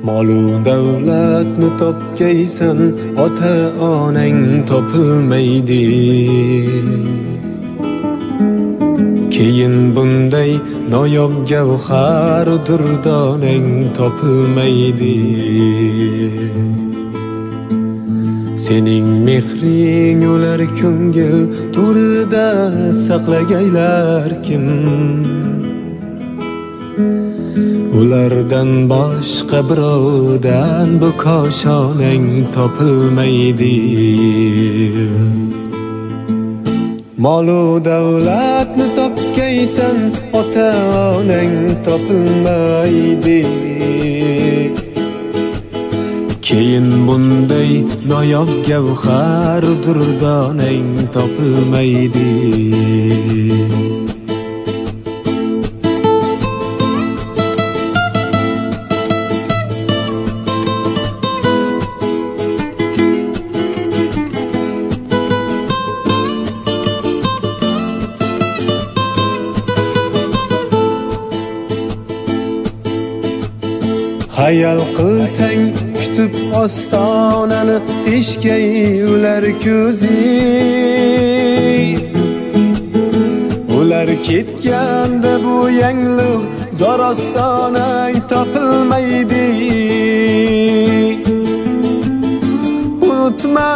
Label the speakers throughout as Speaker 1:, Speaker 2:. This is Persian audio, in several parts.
Speaker 1: Molu davlatni topgaysan, ota onang topilmaydi. Keyin bunday noyob gavhar durdonang topilmaydi. Sening mehring ular ko'ngil to'rida saqlagaylar kim? Ulardan boshqa birovdan bu koshonang topilmaydi. Molu davlatni topgaysan, ota onang topilmaydi. Keyin bunday noyob gavhar durdonang topilmaydi. Hayal qilsang kutib ostonani teshgay ular ko'zi. Ular ketganda bu yangliq zor ostonang topilmaydi. Unutma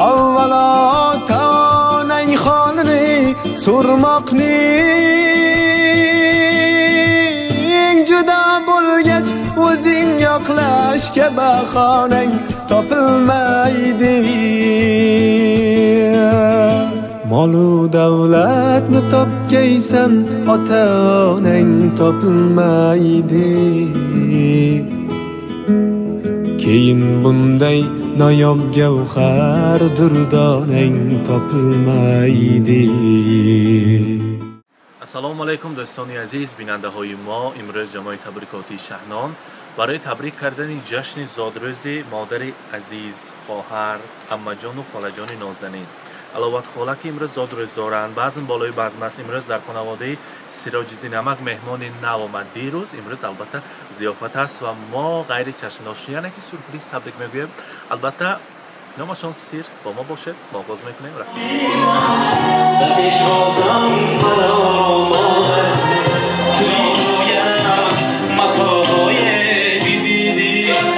Speaker 1: avvalo ota-onang holini so'rmoqning. Juda bo'lgach o'zing yoqlashga bahonang topilmaydi. Molu davlatni topgaysan, ota onang topilmaydi. Keyin bunday noyob gavhar durdonang topilmaydi.
Speaker 2: Assalomu alaykum do'stoni aziz binandahoyi mo. Imroz jamoaи tabrikoti Shahnon برای تبریک کردن جشن زادروز مادر عزیز، خواهر، عمه‌جان و خاله‌جان نازنین. علاوه خاله که امروز زادروز دارند، بعضن بالای بعض است. امروز در خانواده سراج الدین نمک مهمان نو آمد. دیروز امروز البته ضیافت است و ما غیر چشم آشنایانه که سورپرایز تبریک میگویم. البته نامشان سیر با ما باشد. ما آغاز میکنیم. رفتیم.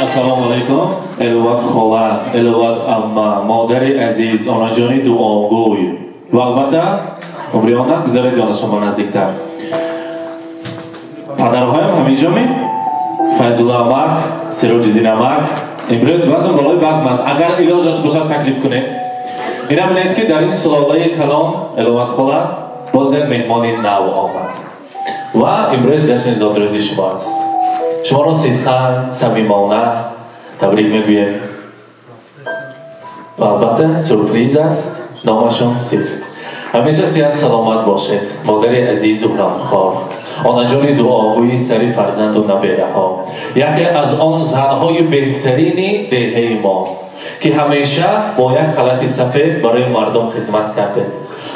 Speaker 3: Assalomu alaykum. Elovat xola, elovat amma, modari aziz, onajoni duogo'y. Va albatta, umriyona guzarad joni shoma nazdiktar. Padarhoyam haminjomi? Fayzulla Amak, Sirojiddin Amak. Imroz ba'zan baloy ba'zmas. Agar ilojasi bo'lsa taklif kuned. Ina biladi ki dar in sulolai kalom elovat xola bozar mehmoni nav omad. Va imroz jashn zodrozi shoma ast. شما را صدقاً صمیمانه تبریک میگویم و البته سورپرایز است. نامشان سیر. همیشه صحت سلامت باشد. مادر عزیز و غمخوار، آنجان دعاگوی سری فرزند و نبیره ها، یکی از آن زنهای بهترین دهه ما که همیشه با یک خلط سفید برای مردم خدمت کرده.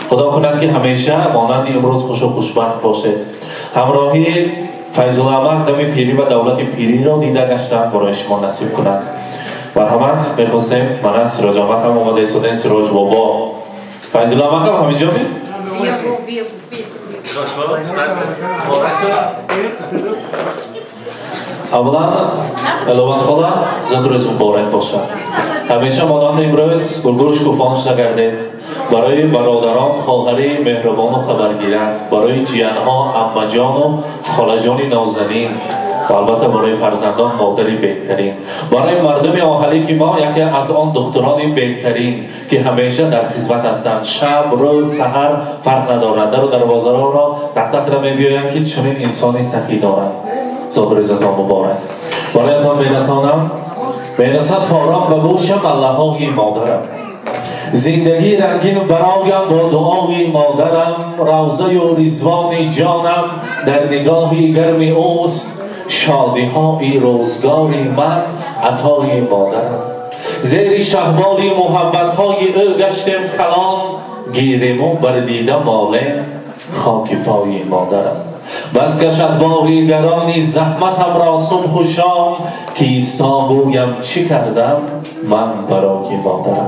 Speaker 3: خدا کند که همیشه مانند امروز خوش و خوشبخت باشد. همراهی فیض‌الله احمد دم پیری و دولت پیری را دیده گشتن برای شما نصیب کنند. مرحمت میخواستیم من سراج احمد هم اومده ایستادن. سراج بابا فیض‌الله احمد هم همینجا می؟ اولا الوان خاله زندروز مبارک باشد. همیشه مانند امروز گلگوش کوفان شده گردید. برای برادران خواهری مهربان و خبرگیران، برای جیانها عمه‌جان و خاله‌جان نازنین و البته برای فرزندان مادری بهترین، برای مردم اهالی که ما یکی از آن دختران بهترین که همیشه در خدمت هستند. شب روز سحر فرق ندارد. در بازارها را تخت را می‌بینیم که چنین انسانی سخی دارند. زادروزتان مبارک. برایتان می‌رسانم می‌رسد فارغ و گوشم الله‌های مادرم. زندگی رنگین و برایم با دعای مادرم. روضه و رضوان جانم در نگاهی گرم اوست. شادی های روزگاری من عطای مادرم. زیر شهبالی محبت های او گشتم کلان. گیرمو بر دیده مالم خاک پای مادرم. بس کشد باقی گرانی زحمتم را صبح و شام که ایستا گویم چی کردم من برای مادرم.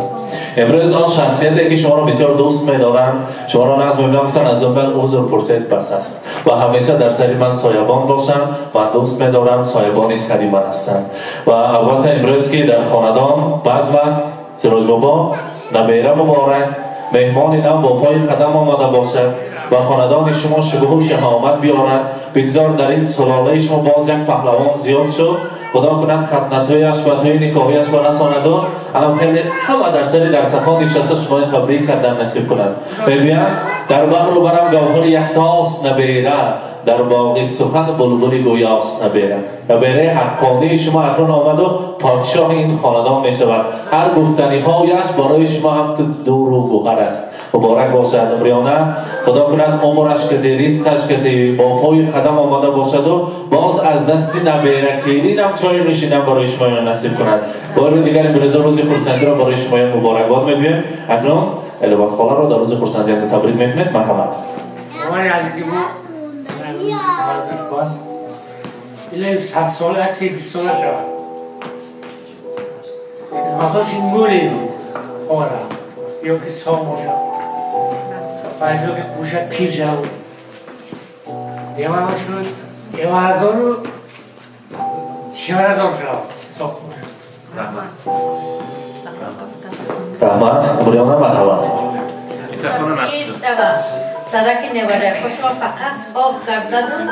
Speaker 3: امروز آن شخصیتی که شما را بسیار دوست می‌دارم، شما را نظر می‌بینم گفتن از من عذر پرسید بس است و همیشه در سری من سایبان باشم و دوست می‌دارم سایبانی سری من هستم. و البته امروز که در خاندان بزم است، سراج بابا نبیره مبارک مهمان نو با پای قدم آمده باشد و خاندان شما شکوه و شهامت بیارد. بگذار در این سلاله شما باز یک پهلوان زیاد شد، خدا کند ختنتویش و توی نکاحیش و رساند و الان خیلی همه در سری در سخان نشسته شما تبریک کردن نصیب کنند. ببینید در بحر و برم گوهر یکتاست نبیره، در باغ سخن بلبلی گویاست نبیره. نبیره حقانی شما اکنون آمد و پادشاه این خاندان می شود. هر گفتنی هایش برای شما هم تو دور و گوهر است. مبارک باشد عمریانه، خدا کند عمرش که ریزقش که با پای قدم آمده باشد و باز از دستی نبیره کلین هم چای نشینم برای شما نصیب کند. بار دیگر امروز روز خرسندی را برای شما مبارکباد میگویم. اکنون الهبت خاله را در روز خرسندی تبریک میکنیم. مرحمت.
Speaker 4: مامان عزیزی بود ایله 100 ساله عکس 20 ساله شود خدمتاش این مولی بود آره یا که سامو شد بعضی که خوشت پیر شد یه مانا شد یه مردار رو شمردار شد ساخت
Speaker 3: رحمت بریانه مرحمت.
Speaker 5: سرک نوره خوشما فقط صاف کردن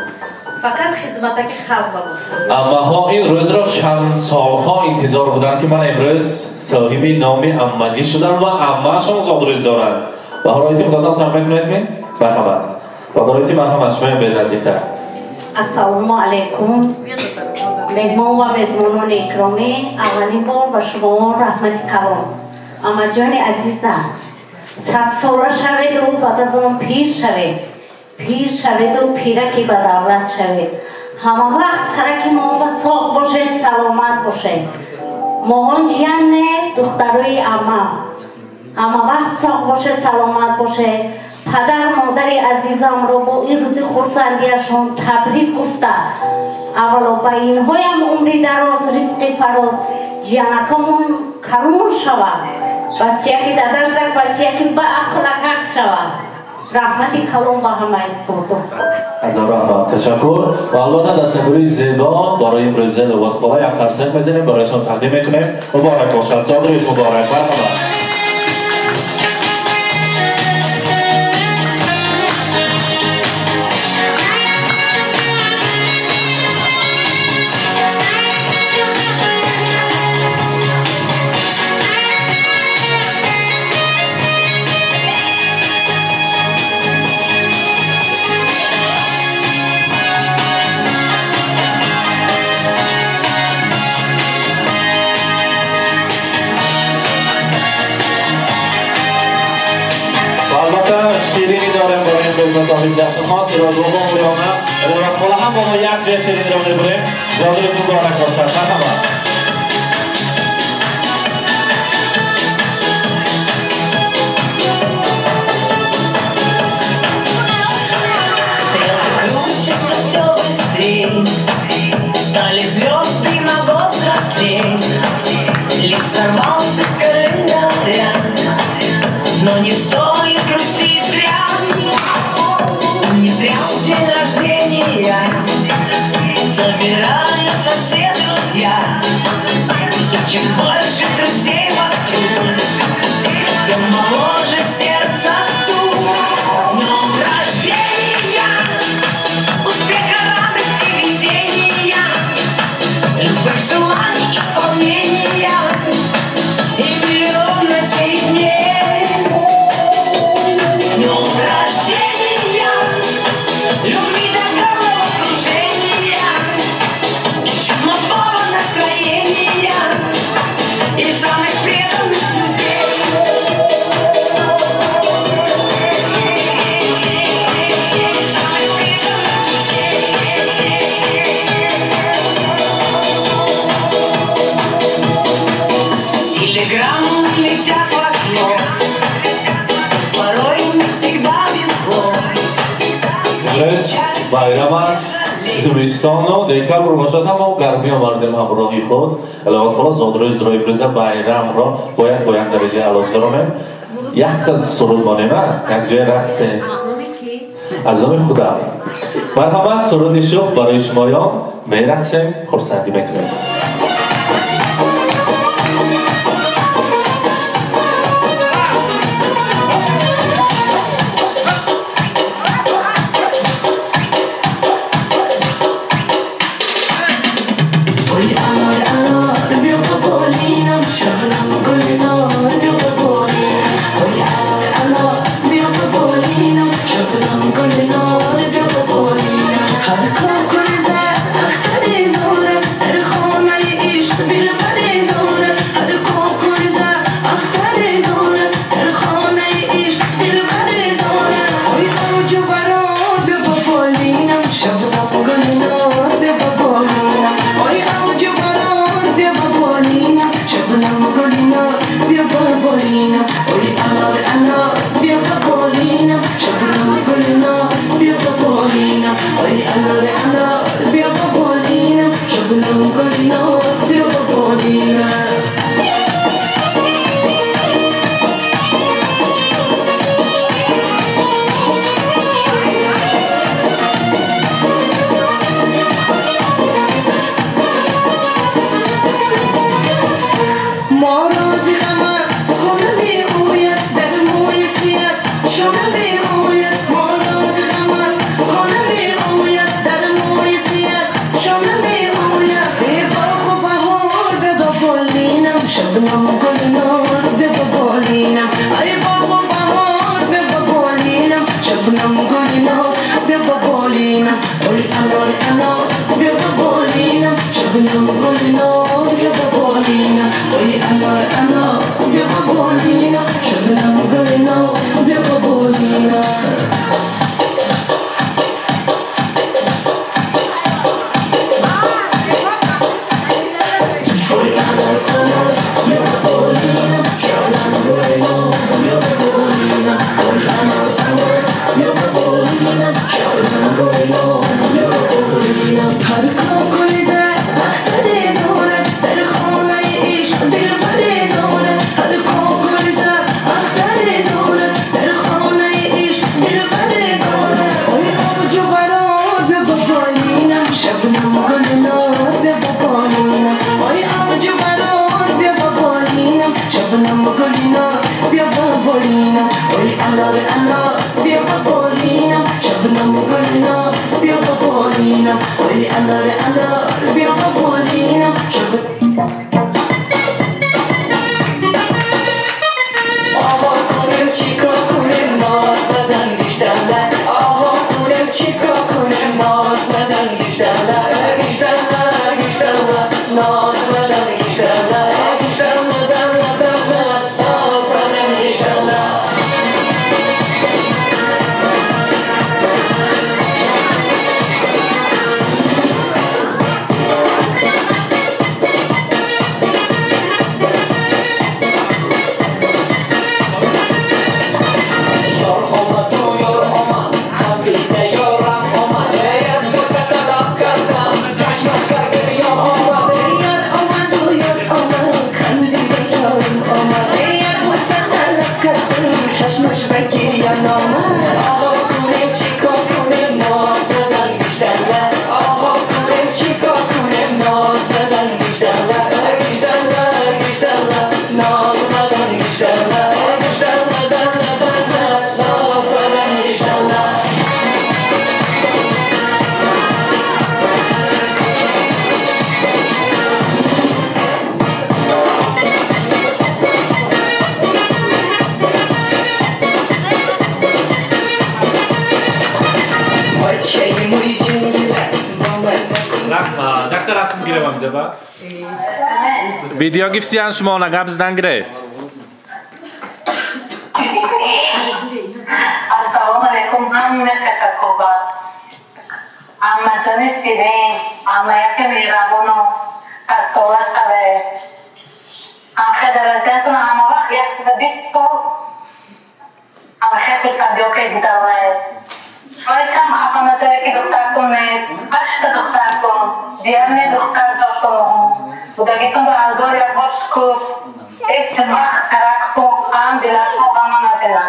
Speaker 5: فقط خدمت که خلق بود.
Speaker 3: اما ها این روز را چند سالها انتظار بودن که من امروز صاحب نام امگی شدم و امهشان زادروز دارن و حالایتی خدا سلام میکنید. مرحمت حالایتی مرحمت شما به نزدیکتر.
Speaker 6: السلام علیکم مهمان و میزبانان اکرامی، اولین بار به شما رحمت کلام. اما جان عزیزم 100 ساله شوید و بعد از آن پیر شوید و پیرکی به دولت شوید. همه وقت سرک ما و ساخ باشید، سلامت باشید. ماهان جان دخترای امم همه وقت ساخ باشه، سلامت باشه. پدر مادر عزیزم رو با این روز خرسندیشون تبریک گفته. اولا با اینهایم عمری دراز، رزق فراز، جانکمون کرون شود. بچه که داداش دار، بچه که با اخلاق شود. رحمت کلام با همه بودم.
Speaker 3: از رحمت تشکر و البته دستگوری زیبا برای امروز الهبت خاله یک فرسنگ میزنیم برایشان تقدیم میکنیم. مبارک باشد، زادروز مبارک. مرحبا. شیرینی داریم برای این بزنس صاحب جشن ها سراج بابا مریانه الهبت خاله هم با ما یک جای شیرینی رو میبریم. زادروز مبارک باشد. مرحبا.
Speaker 7: Стали звезды на год взрослей, лист сорвался с календаря, но не стоит грустить зря, не зря день рождения собираются все друзья, и чем больше друзей вокруг, тем моложе сердце стук. С днем рождения, успеха, радости, везения, любых желаний, исполнения и миллион ночей и дней. С днем рождения, любви, добра, окружения, чудного настроения и самых преданных друзей. Телеграммы летят в окно, порой не всегда везло.
Speaker 3: امروز байрам аст зимистону декабр бошад ҳамо гармӣ омардем ҳамроҳи худ аловат хола зодрӯи изрои имрӯза байрамро бояд бо як дараҷаи аъло гузаронем якта суруд монема як ҷоя рақсем аз номи худам марҳамат суруди шух барои шумоён мерақсем хурсандӣ мекунем
Speaker 2: Video gifts yan şuma ona gabzdan gire.
Speaker 6: Assalamu alaikum hamma kashakoba. Amma janis vide, amma yake mirabono, katsola shave. Akhir darajatun amma vaqt yak sadisco. Amma khair sadio ke ditawe. شویدم خفه مسئله که دختر کنه هشت دختر کن زیانه دختر داشت کنم بودگی کن به هزار یک باش که ایک وقت ترک کن هم دلت کن غم نزنه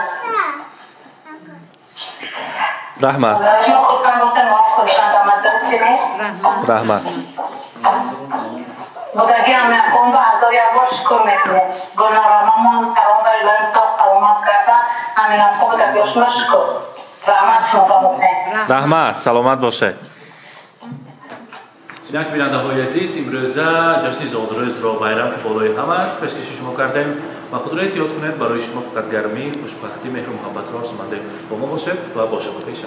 Speaker 2: رحمت
Speaker 6: شما خودتان گفتن معاف کنشن دامت درست کنه
Speaker 2: رحمت
Speaker 6: بودگی هم کن به هزار یک باش که میکنه گناراممون سلام بر لنسا سلامت کرده همین افکا بودگیش مشکل رحمت شما بکنه
Speaker 2: رحمت سلامت باشه. یک بیننده های عزیز امروزه جشن زادروز را بیرم که بالای همه است پیشکش شما کردیم و خود را احتیاط کنید برای شما فقط گرمی خوشبختی مهر و محبت را آرزو مندیم با ما باشید و باشه با پیش